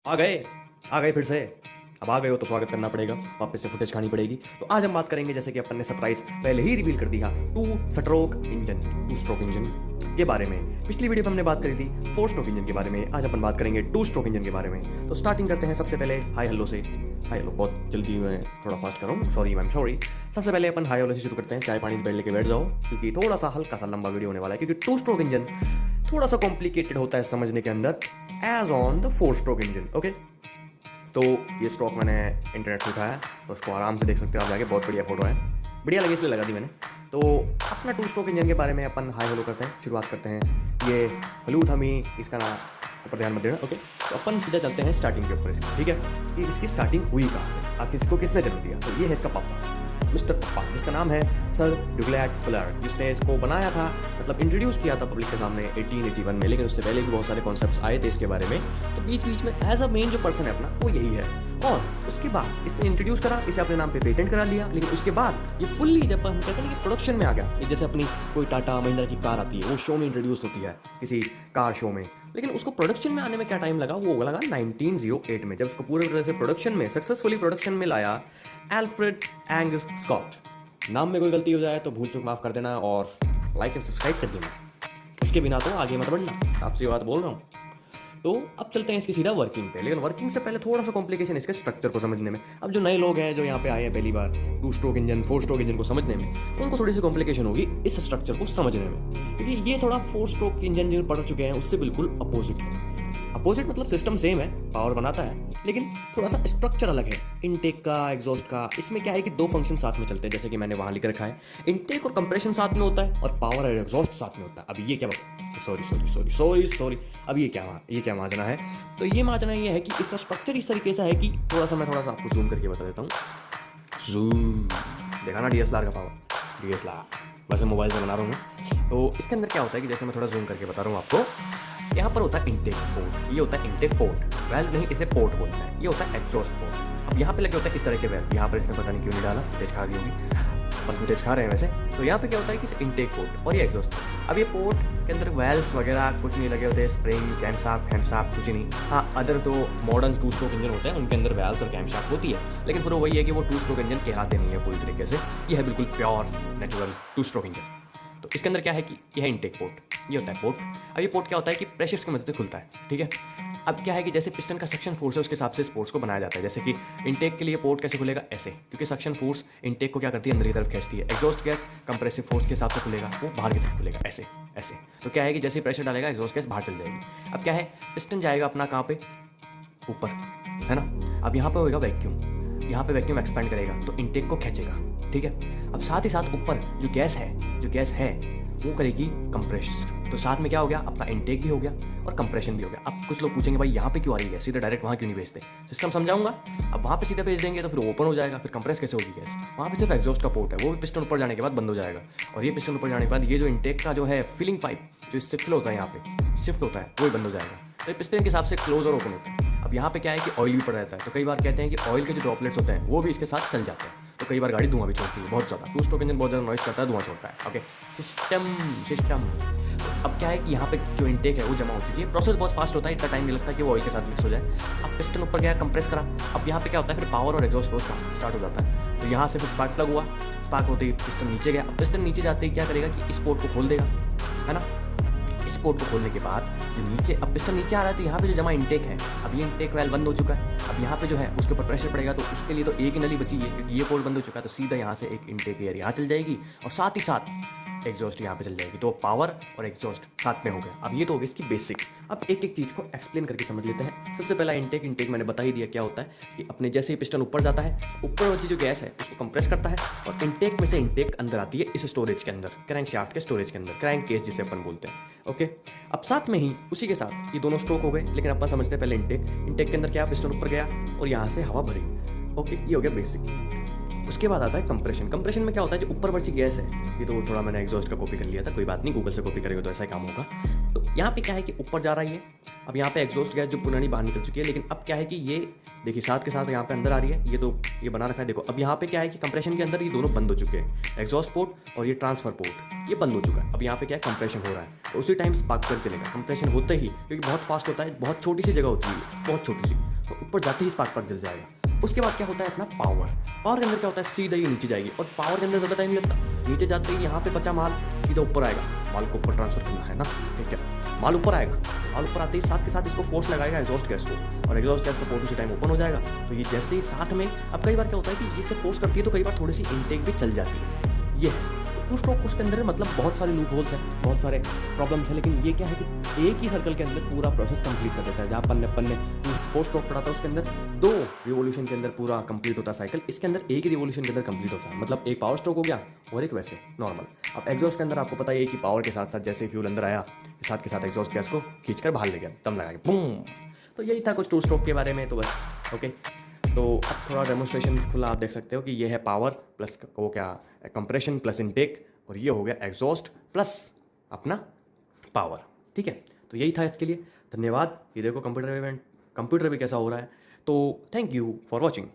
आ गए आ गए फिर से। अब आ गए हो तो स्वागत करना पड़ेगा, वापस से फुटेज खानी पड़ेगी। तो आज हम बात करेंगे, जैसे कि अपन ने सरप्राइज पहले ही रिवील कर दिया, टू स्ट्रोक इंजन के बारे में। पिछली वीडियो में हमने बात करी थी 4 स्ट्रोक इंजन के बारे में, आज अपन बात करेंगे 2 स्ट्रोक इंजन के बारे में। तो स्टार्टिंग करते हैं सबसे पहले हाई हेलो से। हाई हेलो, बहुत जल्दी मैं थोड़ा फास्ट कर रहा हूँ, सॉरी मैम सॉरी। सबसे पहले अपन हाई हेलो से शुरू करते हैं। चाय पानी बैठ लेके बैठ जाओ, क्योंकि थोड़ा सा हल्का सा लंबा वीडियो होने वाला है, क्योंकि 2 स्ट्रोक इंजन थोड़ा सा कॉम्प्लिकेटेड होता है समझने के अंदर as on the 4 stroke engine. Okay, तो ये स्ट्रोक मैंने इंटरनेट से उठाया, तो उसको आराम से देख सकते हो आप जाके, बहुत बढ़िया फोटो है, बढ़िया लगी इसलिए लगा दी मैंने। तो अपना 2 स्ट्रोक इंजन के बारे में अपन हाई हेलो करते हैं, शुरुआत करते हैं। ये हलूथ हमी इसका नाम, ऊपर ध्यान मत देना। ओके, तो अपन सीधा चलते हैं स्टार्टिंग के ऊपर इसकी, ठीक है, कि इसकी स्टार्टिंग हुई कहाँ से, आखिर इसको किसने जन्म दिया। तो ये है इसका पापा, मिस्टर पप्पा, जिसका नाम है सर डुग्लैट फुलर, जिसने इसको बनाया था, मतलब इंट्रोड्यूस किया था पब्लिक के सामने 1881 में। लेकिन उससे पहले भी बहुत सारे कॉन्सेप्ट्स आए थे इसके बारे में। तो बीच बीच में एज अ मेन जो पर्सन है अपना, वो यही है। और उसके बाद इसने इंट्रोड्यूस करा, इसे अपने नाम पे पेटेंट करा लिया। लेकिन उसके बाद ये फुल्ली, जब हम कहते हैं कि प्रोडक्शन में आ गया, जैसे अपनी कोई टाटा महिंद्रा की कार आती है, वो शो में इंट्रोड्यूस होती है किसी कार शो में, लेकिन उसको प्रोडक्शन में आने में क्या टाइम लगा, वो लगा 1908 में, जब उसको पूरे तरह से प्रोडक्शन में, सक्सेसफुली प्रोडक्शन में लाया एल्फ्रेड एंगस स्कॉट। नाम में कोई गलती हो जाए तो भूल चूक माफ कर देना, और लाइक एंड सब्सक्राइब कर देना, उसके बिना तो आगे मत बढ़ना, आपसे ये बात बोल रहा हूँ। तो अब चलते हैं इसकी सीधा वर्किंग पे, लेकिन वर्किंग से पहले थोड़ा सा कॉम्प्लिकेशन इसके स्ट्रक्चर को समझने में। अब जो नए लोग हैं जो यहाँ पे आए हैं पहली बार 2 स्ट्रोक इंजन 4 स्ट्रोक इंजन को समझने में, उनको थोड़ी सी कॉम्प्लिकेशन होगी इस स्ट्रक्चर को समझने में, क्योंकि ये थोड़ा 4 स्ट्रोक इंजन जो पढ़ चुके हैं उससे बिल्कुल अपोजिट है। अपोजिट मतलब सिस्टम सेम है, पावर बनाता है, लेकिन थोड़ा सा स्ट्रक्चर अलग है इनटेक का, एग्जॉस्ट का। इसमें क्या है कि 2 फंक्शन साथ में चलते हैं, जैसे कि मैंने वहां लिख रखा है, इनटेक और कंप्रेशन साथ में होता है, और पावर और एग्जॉस्ट साथ में होता है। अब ये क्या, सॉरी अब ये क्या माजना है। तो ये माजना ये है कि इसका स्ट्रक्चर इस तरीके से है कि थोड़ा सा आपको जूम करके बता देता हूँ। जूम, देखा ना डीएसएलआर का पावर, डीएसएलआर वैसे मोबाइल से बना रहा हूँ मैं। तो इसके अंदर क्या होता है कि जैसे मैं थोड़ा जूम करके बता रहा हूँ आपको, यहाँ पर होता है इंटेक पोर्ट, ये होता है इंटेक पोर्ट, वेल्व नहीं इसे पोर्ट बोलते हैं, ये होता है एग्जॉस्ट पोर्ट। अब यहाँ पे लगे होता है इस तरह के वेल्व, यहाँ पर इसमें पता नहीं क्यों नहीं डाला, फुटेज खा गई होगी, अपन फुटेज खा रहे हैं वैसे। तो यहाँ पे क्या होता है कि इंटेक पोर्ट और ये एग्जॉस्ट। अब ये पोर्ट के अंदर वेल्व्स वगैरह कुछ नहीं लगे होते, स्प्रिंग कैमशाफ्ट कुछ नहीं। हाँ, अदर तो मॉडर्न 2 स्ट्रोक इंजन होते हैं, उनके अंदर वेल्व्स और कैमशाफ्ट होती है, लेकिन फिर वही है कि वो 2 स्ट्रोक इंजन कहलाते नहीं है पूरी तरीके से। ये है बिल्कुल प्योर नेचुरल 2 स्ट्रोक इंजन। तो इसके अंदर क्या है कि यह है इंटेक पोर्ट, ये होता है पोर्ट। अब ये पोर्ट क्या होता है कि प्रेशर्स की मदद से खुलता है, ठीक है। अब क्या है कि जैसे पिस्टन का सक्शन फोर्स है, उसके हिसाब से इस पोर्ट्स को बनाया जाता है। जैसे कि इंटेक के लिए पोर्ट कैसे खुलेगा, ऐसे, क्योंकि सक्शन फोर्स इंटेक को क्या करती है, अंदर की तरफ खींचती है। एग्जॉस्ट गैस कंप्रेसिव फोर्स के हिसाब से खुलेगा, वो बाहर की तरफ खुलेगा, ऐसे ऐसे। तो क्या है कि जैसे प्रेशर डालेगा एग्जॉस्ट गैस बाहर चल जाएगी। अब क्या है, पिस्टन जाएगा अपना कहाँ पे, ऊपर, है ना। अब यहाँ पे होगा वैक्यूम, यहाँ पे वैक्यूम एक्सपेंड करेगा तो इंटेक को खींचेगा, ठीक है। अब साथ ही साथ ऊपर जो गैस है वो करेगी कंप्रेशन। तो साथ में क्या हो गया, अपना इंटेक भी हो गया और कंप्रेशन भी हो गया। अब कुछ लोग पूछेंगे भाई यहाँ पे क्यों आ रही है, सीधे डायरेक्ट वहाँ क्यों नहीं भेजते, सिस्टम समझाऊंगा। अब वहाँ पे सीधे भेज देंगे तो फिर ओपन हो जाएगा, फिर कंप्रेस कैसे होगी गैस। वहाँ पे सिर्फ एग्जॉस्ट का पोर्ट है, वो भी पिस्टन ऊपर जाने के बाद बंद हो जाएगा। और ये पिस्टन ऊपर जाने के बाद ये जो इंटेक का जो है फिलिंग पाइप जो इससे फिल होता है, यहाँ पे शिफ्ट होता है, वो भी बंद हो जाएगा। तो ये पिस्टन के हिसाब से क्लोज और ओपन होता है। अब यहाँ पे क्या है कि ऑयल भी पड़ रहता है, तो कई बार कहते हैं कि ऑयल के जो ड्रॉपलेट्स होते हैं वो भी इसके साथ चल जाते हैं, तो कई बार गाड़ी धुआं भी छोड़ती है बहुत ज़्यादा। 2 स्ट्रोक इंजन बहुत ज़्यादा नॉइस करता है, धुआं छोड़ता है। Okay, system. अब क्या है कि यहाँ पे जो इंटेक है वो जमा हो चुकी है, प्रोसेस बहुत फास्ट होता है, इतना टाइम नहीं लगता कि वो ऑयल के साथ मिक्स हो जाए। अब पिस्टन ऊपर गया, कंप्रेस करा, अब यहाँ पे क्या होता है, फिर पावर और एग्जॉस्ट स्टार्ट हो जाता है। तो यहाँ से फिर स्पार्क प्लग हुआ, स्पार्क होते ही पिस्टन नीचे गया। अब पिस्टन नीचे जाते ही क्या करेगा कि इस पोर्ट को खोल देगा, है ना। इस पोर्ट को खोलने के बाद जो नीचे, अब पिस्टन नीचे आ रहा है, तो यहाँ पे जो जमा इंटेक है, अब ये इंटेक वेल बंद हो चुका है। अब यहाँ पे जो है उसके ऊपर प्रेशर पड़ेगा, तो उसके लिए तो एक ही नली बची है, क्योंकि ये पोर्ट बंद हो चुका है, तो सीधा यहाँ से एक इंटेक एयर यहाँ चल जाएगी और साथ ही साथ एग्जॉस्ट यहाँ पे चल जाएगी। तो पावर और एग्जॉस्ट साथ में हो गया। अब ये तो हो गई इसकी बेसिक। अब एक एक चीज़ को एक्सप्लेन करके समझ लेते हैं। सबसे पहला इंटेक मैंने बता ही दिया क्या होता है, कि अपने जैसे ही पिस्टन ऊपर जाता है, ऊपर वाली जो गैस है उसको कंप्रेस करता है, और इंटेक में से इंटेक अंदर आती है इस स्टोरेज के अंदर, क्रैंक शाफ्ट के स्टोरेज के अंदर, क्रैंक केस जिसे अपन बोलते हैं। ओके, अब साथ में ही उसी के साथ ये दोनों स्ट्रोक हो गए, लेकिन अपन समझते हैं पहले इंटेक के अंदर क्या, पिस्टन ऊपर गया और यहाँ से हवा भरी। ओके, ये हो गया बेसिक। उसके बाद आता है कंप्रेशन। कंप्रेशन में क्या होता है, जो ऊपर वाली गैस है, ये तो थोड़ा मैंने एग्जॉस्ट का कॉपी कर लिया था, कोई बात नहीं, गूगल से कॉपी करेगा तो ऐसा ही काम होगा। तो यहाँ पे क्या है कि ऊपर जा रही है, अब यहाँ पे एग्जॉस्ट गैस जो पुरानी बाहर निकल चुकी है, लेकिन अब क्या है कि ये देखिए साथ के साथ यहाँ पे अंदर आ रही है, ये तो ये बना रखा है देखो। अब यहाँ पे क्या है कि कंप्रेशन के अंदर ये दोनों बंद हो चुके हैं, एग्जॉस्ट पोर्ट और ये ट्रांसफर पोर्ट, ये बंद हो चुका है। अब यहाँ पे क्या है, कंप्रेशन हो रहा है, तो उसी टाइम स्पार्क कर चलेगा। कंप्रेशन होते ही, क्योंकि बहुत फास्ट होता है, बहुत छोटी सी जगह होती है, बहुत छोटी सी, तो ऊपर जाते ही स्पार्क प्लग जल जाएगा। उसके बाद क्या होता है अपना पावर। पावर के अंदर क्या होता है, सीधा ही नीचे जाएगी, और पावर के अंदर ज़्यादा टाइम नहीं लगता। नीचे जाते ही यहाँ पे बचा माल सीधा ऊपर आएगा, माल को ऊपर ट्रांसफर करना है ना, ठीक है। माल ऊपर आएगा, माल ऊपर आते ही साथ के साथ इसको फोर्स लगाएगा एग्जॉस्ट गैस को, और एग्जॉस्ट गैस का पोर्ट उसी टाइम ओपन हो जाएगा। तो ये जैसे ही साथ में, अब कई बार क्या होता है कि ये से फोर्स करती है तो कई बार थोड़ी सी इनटेक भी चल जाती है। ये टू स्ट्रोक उसके अंदर मतलब बहुत सारे लूप होल्स हैं, बहुत सारे प्रॉब्लम्स हैं, लेकिन ये क्या है कि एक ही सर्कल के अंदर पूरा प्रोसेस कंप्लीट कर देता है। जहाँ अपन ने 4 स्ट्रोक पढ़ा था उसके अंदर 2 रिवोल्यूशन के अंदर पूरा कंप्लीट होता है साइकिल, इसके अंदर एक ही रिवोल्यूशन के अंदर कंप्लीट होता है। मतलब एक पावर स्ट्रोक हो गया और एक वैसे नॉर्मल। अब एग्जॉस्ट के अंदर आपको पता है कि पावर के साथ साथ जैसे फ्यूल अंदर आया, साथ के साथ एग्जॉस्ट गैस को खींच कर बाहर ले गया, दम लगा के बूम। तो यही था कुछ टू स्ट्रोक के बारे में। तो बस ओके, तो अब थोड़ा डेमोन्स्ट्रेशन खुला आप देख सकते हो कि ये है पावर प्लस वो क्या कंप्रेशन प्लस इनटेक, और ये हो गया एग्जॉस्ट प्लस अपना पावर, ठीक है। तो यही था इसके लिए, धन्यवाद। ये देखो कंप्यूटर भी कैसा हो रहा है। तो थैंक यू फॉर वॉचिंग।